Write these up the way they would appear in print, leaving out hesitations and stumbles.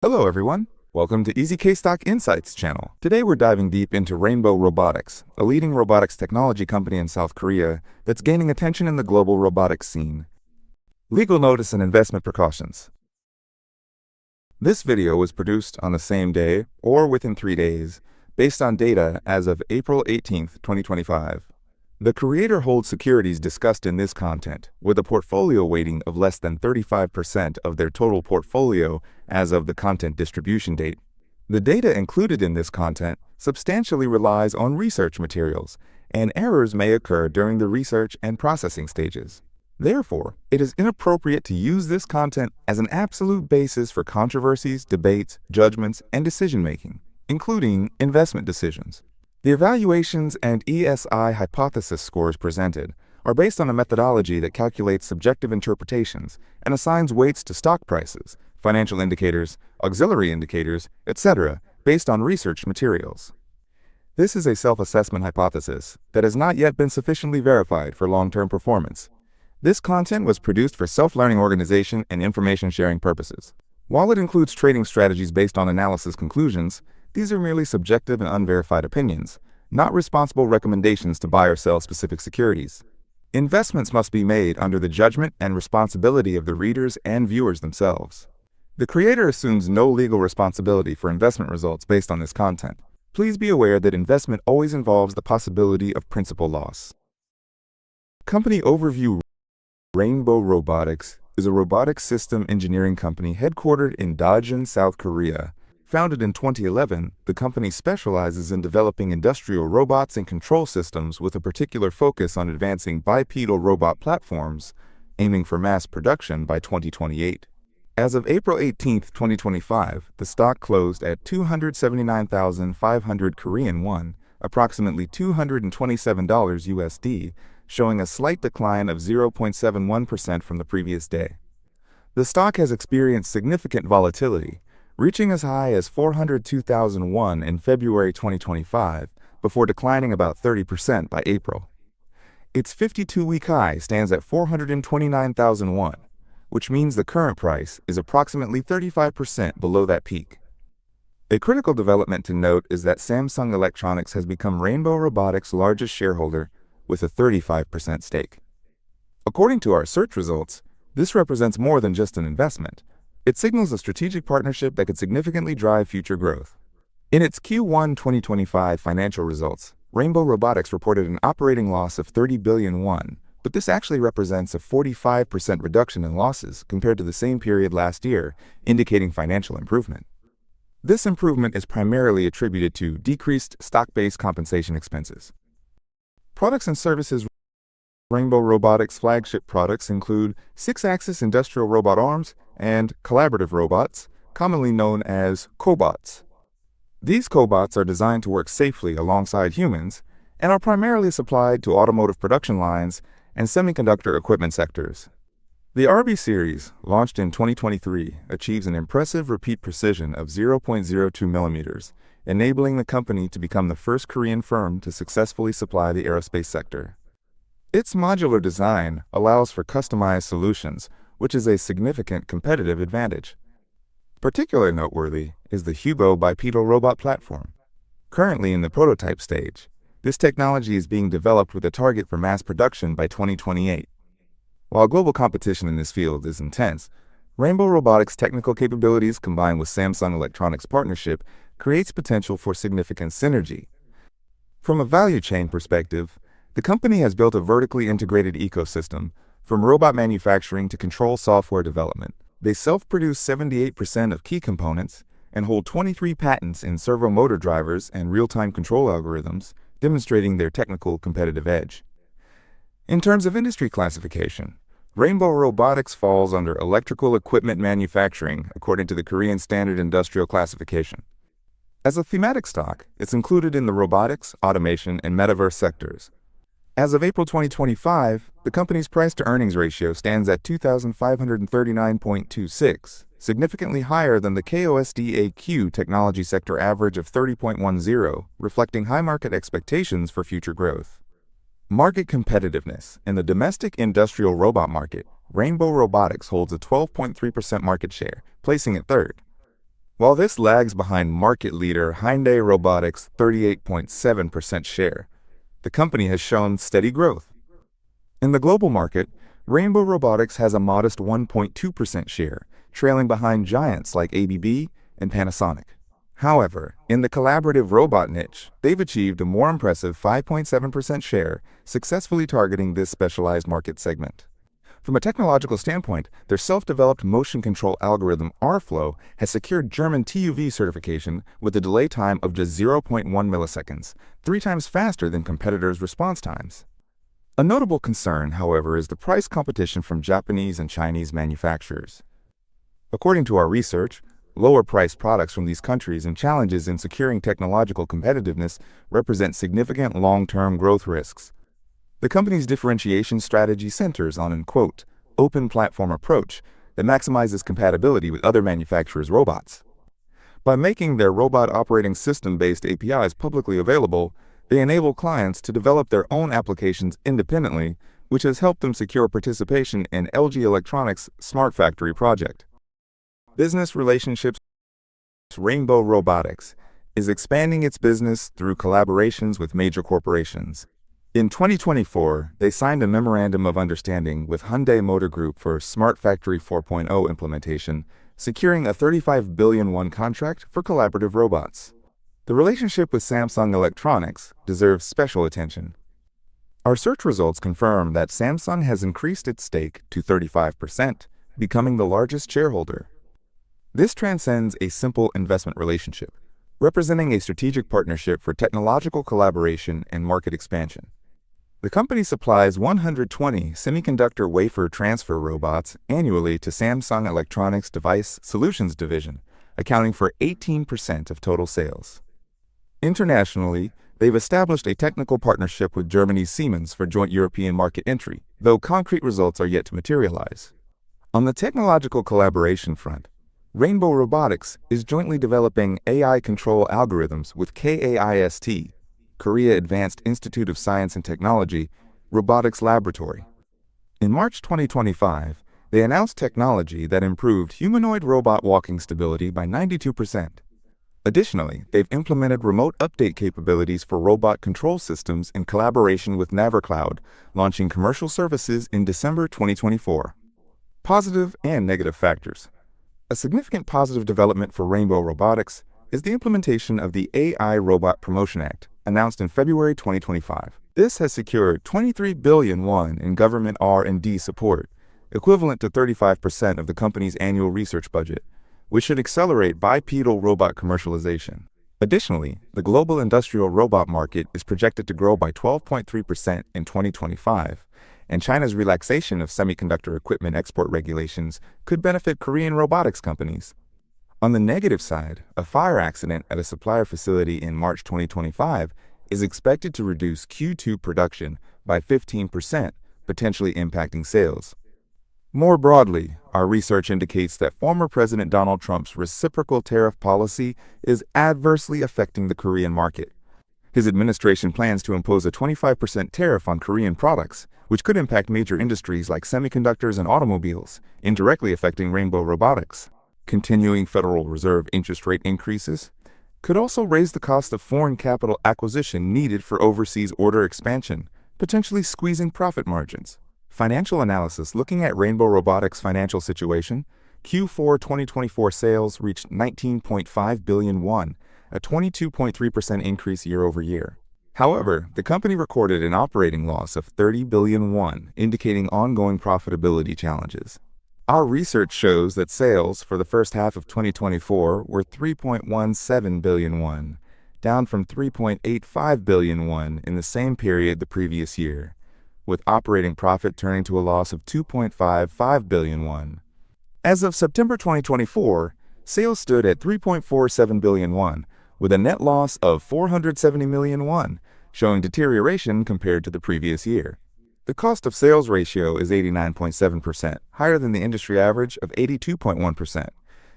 Hello everyone, welcome to EasyK Stock Insights channel. Today we're diving deep into Rainbow Robotics, a leading robotics technology company in South Korea that's gaining attention in the global robotics scene. Legal notice and investment precautions. This video was produced on the same day or within 3 days, based on data as of April 18, 2025. The creator holds securities discussed in this content with a portfolio weighting of less than 35% of their total portfolio as of the content distribution date. The data included in this content substantially relies on research materials, and errors may occur during the research and processing stages. Therefore, it is inappropriate to use this content as an absolute basis for controversies, debates, judgments, and decision-making, including investment decisions. The evaluations and ESI hypothesis scores presented are based on a methodology that calculates subjective interpretations and assigns weights to stock prices, financial indicators, auxiliary indicators, etc., based on research materials. This is a self-assessment hypothesis that has not yet been sufficiently verified for long-term performance. This content was produced for self-learning organization and information sharing purposes. While it includes trading strategies based on analysis conclusions, these are merely subjective and unverified opinions, not responsible recommendations to buy or sell specific securities. Investments must be made under the judgment and responsibility of the readers and viewers themselves. The creator assumes no legal responsibility for investment results based on this content. Please be aware that investment always involves the possibility of principal loss. Company overview. Rainbow Robotics is a robotics system engineering company headquartered in Daejeon, South Korea. Founded in 2011, the company specializes in developing industrial robots and control systems with a particular focus on advancing bipedal robot platforms, aiming for mass production by 2028. As of April 18, 2025, the stock closed at 279,500 Korean won, approximately $227 USD, showing a slight decline of 0.71% from the previous day. The stock has experienced significant volatility, reaching as high as 402,000 won in February 2025, before declining about 30% by April. Its 52-week high stands at 429,000 won, which means the current price is approximately 35% below that peak. A critical development to note is that Samsung Electronics has become Rainbow Robotics' largest shareholder with a 35% stake. According to our search results, this represents more than just an investment. It signals a strategic partnership that could significantly drive future growth. In its Q1 2025 financial results, Rainbow Robotics reported an operating loss of 30 billion won, but this actually represents a 45% reduction in losses compared to the same period last year, indicating financial improvement. This improvement is primarily attributed to decreased stock-based compensation expenses. Products and services. Rainbow Robotics' flagship products include 6-axis industrial robot arms and collaborative robots, commonly known as cobots. These cobots are designed to work safely alongside humans and are primarily supplied to automotive production lines and semiconductor equipment sectors. The RB series, launched in 2023, achieves an impressive repeat precision of 0.02 millimeters, enabling the company to become the first Korean firm to successfully supply the aerospace sector. Its modular design allows for customized solutions, which is a significant competitive advantage. Particularly noteworthy is the HUBO bipedal robot platform. Currently in the prototype stage, this technology is being developed with a target for mass production by 2028. While global competition in this field is intense, Rainbow Robotics' technical capabilities combined with Samsung Electronics' partnership creates potential for significant synergy. From a value chain perspective, the company has built a vertically integrated ecosystem, from robot manufacturing to control software development. They self-produce 78% of key components and hold 23 patents in servo motor drivers and real-time control algorithms, demonstrating their technical competitive edge. In terms of industry classification, Rainbow Robotics falls under electrical equipment manufacturing according to the Korean Standard Industrial Classification. As a thematic stock, it's included in the robotics, automation, and metaverse sectors. As of April 2025, the company's price-to-earnings ratio stands at 2,539.26, significantly higher than the KOSDAQ technology sector average of 30.10, reflecting high market expectations for future growth. Market competitiveness. In the domestic industrial robot market, Rainbow Robotics holds a 12.3% market share, placing it third. While this lags behind market leader Hyundai Robotics' 38.7% share, the company has shown steady growth. In the global market, Rainbow Robotics has a modest 1.2% share, trailing behind giants like ABB and Panasonic. However, in the collaborative robot niche, they've achieved a more impressive 5.7% share, successfully targeting this specialized market segment. From a technological standpoint, their self-developed motion control algorithm RFlow has secured German TÜV certification with a delay time of just 0.1 milliseconds, 3 times faster than competitors' response times. A notable concern, however, is the price competition from Japanese and Chinese manufacturers. According to our research, lower-priced products from these countries and challenges in securing technological competitiveness represent significant long-term growth risks. The company's differentiation strategy centers on an, quote, open platform approach that maximizes compatibility with other manufacturers' robots. By making their robot operating system-based APIs publicly available, they enable clients to develop their own applications independently, which has helped them secure participation in LG Electronics' Smart Factory project. Business relationships. Rainbow Robotics is expanding its business through collaborations with major corporations. In 2024, they signed a memorandum of understanding with Hyundai Motor Group for Smart Factory 4.0 implementation, securing a 35 billion won contract for collaborative robots. The relationship with Samsung Electronics deserves special attention. Our search results confirm that Samsung has increased its stake to 35%, becoming the largest shareholder. This transcends a simple investment relationship, representing a strategic partnership for technological collaboration and market expansion. The company supplies 120 semiconductor wafer transfer robots annually to Samsung Electronics Device Solutions Division, accounting for 18% of total sales. Internationally, they've established a technical partnership with Germany's Siemens for joint European market entry, though concrete results are yet to materialize. On the technological collaboration front, Rainbow Robotics is jointly developing AI control algorithms with KAIST, Korea Advanced Institute of Science and Technology, Robotics Laboratory. In March 2025, they announced technology that improved humanoid robot walking stability by 92%. Additionally, they've implemented remote update capabilities for robot control systems in collaboration with NaverCloud, launching commercial services in December 2024. Positive and negative factors. A significant positive development for Rainbow Robotics is the implementation of the AI Robot Promotion Act, announced in February 2025. This has secured 23 billion won in government R&D support, equivalent to 35% of the company's annual research budget, which should accelerate bipedal robot commercialization. Additionally, the global industrial robot market is projected to grow by 12.3% in 2025, and China's relaxation of semiconductor equipment export regulations could benefit Korean robotics companies. On the negative side, a fire accident at a supplier facility in March 2025 is expected to reduce Q2 production by 15%, potentially impacting sales. More broadly, our research indicates that former President Donald Trump's reciprocal tariff policy is adversely affecting the Korean market. His administration plans to impose a 25% tariff on Korean products, which could impact major industries like semiconductors and automobiles, indirectly affecting Rainbow Robotics. Continuing Federal Reserve interest rate increases could also raise the cost of foreign capital acquisition needed for overseas order expansion, potentially squeezing profit margins. Financial analysis looking at Rainbow Robotics' financial situation, Q4 2024 sales reached 19.5 billion won, a 22.3% increase year over year. However, the company recorded an operating loss of 30 billion won, indicating ongoing profitability challenges. Our research shows that sales for the first half of 2024 were 3.17 billion won, down from 3.85 billion won in the same period the previous year, with operating profit turning to a loss of 2.55 billion won. As of September 2024, sales stood at 3.47 billion won, with a net loss of 470 million won, showing deterioration compared to the previous year. The cost of sales ratio is 89.7%, higher than the industry average of 82.1%,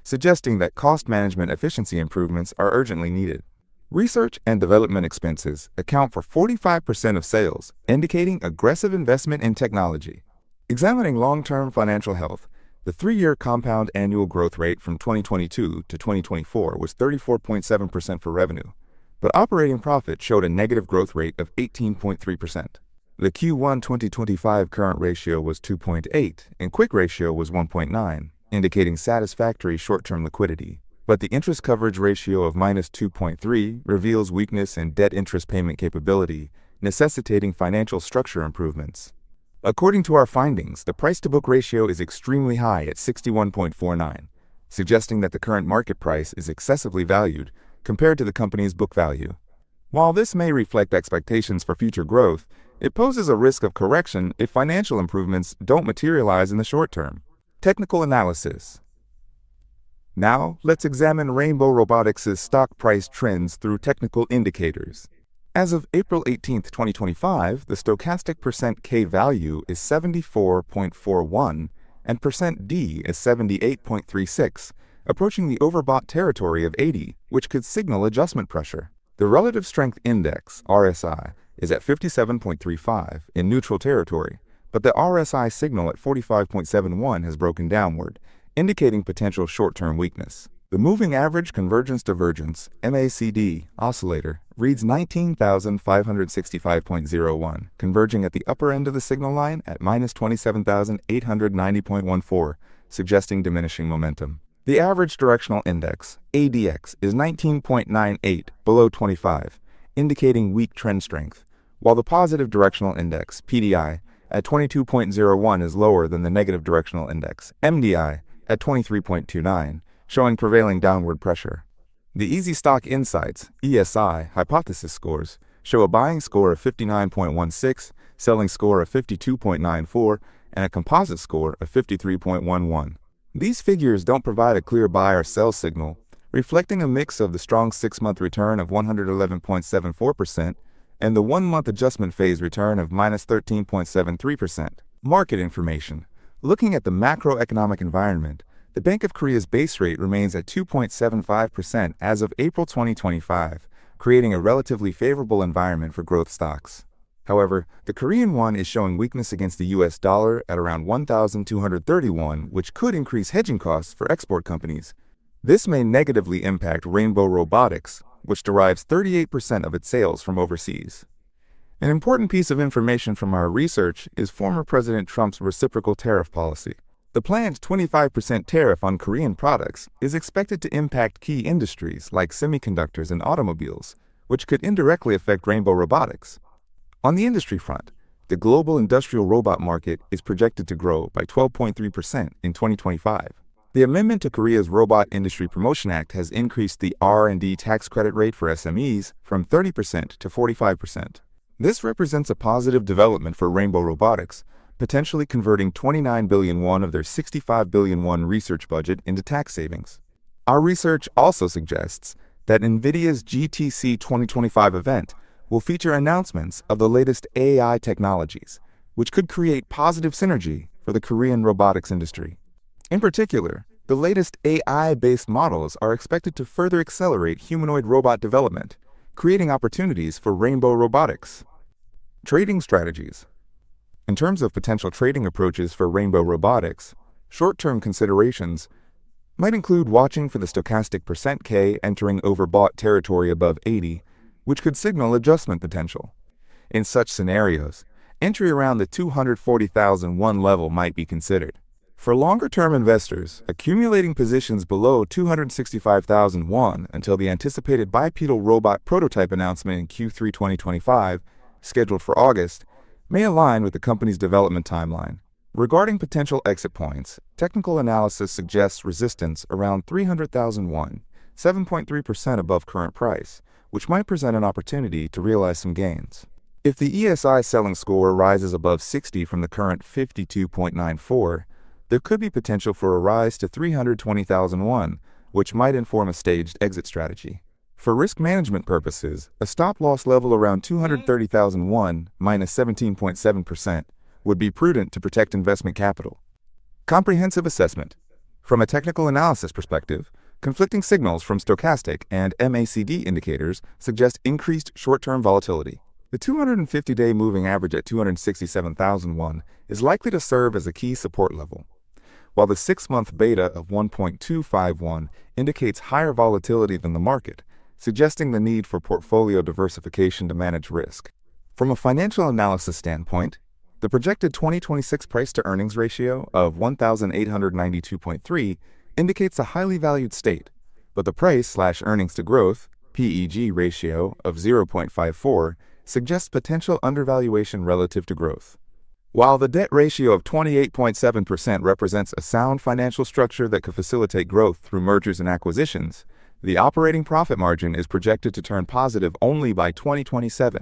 suggesting that cost management efficiency improvements are urgently needed. Research and development expenses account for 45% of sales, indicating aggressive investment in technology. Examining long-term financial health, The 3-year compound annual growth rate from 2022 to 2024 was 34.7% for revenue, but operating profit showed a negative growth rate of 18.3%. The Q1 2025 current ratio was 2.8 and quick ratio was 1.9, indicating satisfactory short-term liquidity. But the interest coverage ratio of -2.3 reveals weakness in debt interest payment capability, necessitating financial structure improvements. According to our findings, the price-to-book ratio is extremely high at 61.49, suggesting that the current market price is excessively valued compared to the company's book value. While this may reflect expectations for future growth, it poses a risk of correction if financial improvements don't materialize in the short term. Technical analysis. Now, let's examine Rainbow Robotics' stock price trends through technical indicators. As of April 18, 2025, the stochastic %K value is 74.41 and %D is 78.36, approaching the overbought territory of 80, which could signal adjustment pressure. The Relative Strength Index, RSI, is at 57.35 in neutral territory, but the RSI signal at 45.71 has broken downward, indicating potential short-term weakness. The Moving Average Convergence Divergence (MACD) oscillator reads 19,565.01, converging at the upper end of the signal line at -27,890.14, suggesting diminishing momentum. The Average Directional Index (ADX) is 19.98, below 25, indicating weak trend strength, while the Positive Directional Index (PDI) at 22.01 is lower than the Negative Directional Index (MDI) at 23.29. Showing prevailing downward pressure. The Easy Stock Insights (ESI) hypothesis scores show a buying score of 59.16, selling score of 52.94, and a composite score of 53.11. These figures don't provide a clear buy or sell signal, reflecting a mix of the strong 6-month return of 111.74% and the 1-month adjustment phase return of -13.73%. Market information. Looking at the macroeconomic environment, the Bank of Korea's base rate remains at 2.75% as of April 2025, creating a relatively favorable environment for growth stocks. However, the Korean won is showing weakness against the US dollar at around 1,231, which could increase hedging costs for export companies. This may negatively impact Rainbow Robotics, which derives 38% of its sales from overseas. An important piece of information from our research is former President Trump's reciprocal tariff policy. The planned 25% tariff on Korean products is expected to impact key industries like semiconductors and automobiles, which could indirectly affect Rainbow Robotics. On the industry front, the global industrial robot market is projected to grow by 12.3% in 2025. The amendment to Korea's Robot Industry Promotion Act has increased the R&D tax credit rate for SMEs from 30% to 45%. This represents a positive development for Rainbow Robotics, potentially converting 29 billion won of their 65 billion won research budget into tax savings. Our research also suggests that NVIDIA's GTC 2025 event will feature announcements of the latest AI technologies, which could create positive synergy for the Korean robotics industry. In particular, the latest AI-based models are expected to further accelerate humanoid robot development, creating opportunities for Rainbow Robotics. Trading strategies. In terms of potential trading approaches for Rainbow Robotics, short-term considerations might include watching for the stochastic %K entering overbought territory above 80, which could signal adjustment potential. In such scenarios, entry around the 240,001 level might be considered. For longer-term investors, accumulating positions below 265,001 until the anticipated bipedal robot prototype announcement in Q3 2025, scheduled for August, may align with the company's development timeline. Regarding potential exit points, technical analysis suggests resistance around 300,001, 7.3% above current price, which might present an opportunity to realize some gains. If the ESI selling score rises above 60 from the current 52.94, there could be potential for a rise to 320,001, which might inform a staged exit strategy. For risk management purposes, a stop-loss level around 230,001, -17.7%, would be prudent to protect investment capital. Comprehensive assessment. From a technical analysis perspective, conflicting signals from stochastic and MACD indicators suggest increased short-term volatility. The 250-day moving average at 267,001 is likely to serve as a key support level, while the 6-month beta of 1.251 indicates higher volatility than the market, suggesting the need for portfolio diversification to manage risk. From a financial analysis standpoint, the projected 2026 price-to-earnings ratio of 1,892.3 indicates a highly valued state, but the price/earnings-to-growth (PEG) ratio of 0.54 suggests potential undervaluation relative to growth. While the debt ratio of 28.7% represents a sound financial structure that could facilitate growth through mergers and acquisitions, the operating profit margin is projected to turn positive only by 2027,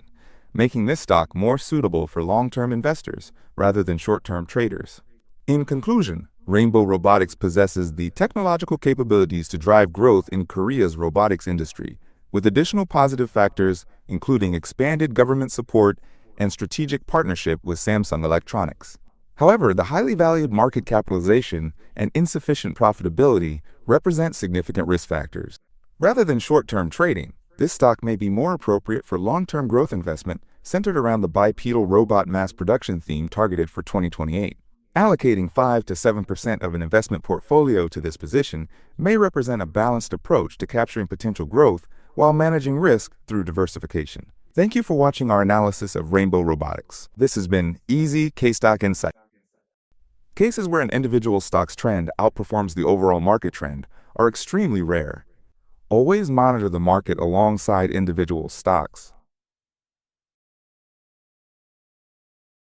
making this stock more suitable for long-term investors rather than short-term traders. In conclusion, Rainbow Robotics possesses the technological capabilities to drive growth in Korea's robotics industry, with additional positive factors including expanded government support and strategic partnership with Samsung Electronics. However, the highly valued market capitalization and insufficient profitability represent significant risk factors. Rather than short-term trading, this stock may be more appropriate for long-term growth investment centered around the bipedal robot mass production theme targeted for 2028. Allocating 5 to 7% of an investment portfolio to this position may represent a balanced approach to capturing potential growth while managing risk through diversification. Thank you for watching our analysis of Rainbow Robotics. This has been Easy K-Stock Insight. Cases where an individual stock's trend outperforms the overall market trend are extremely rare. Always monitor the market alongside individual stocks.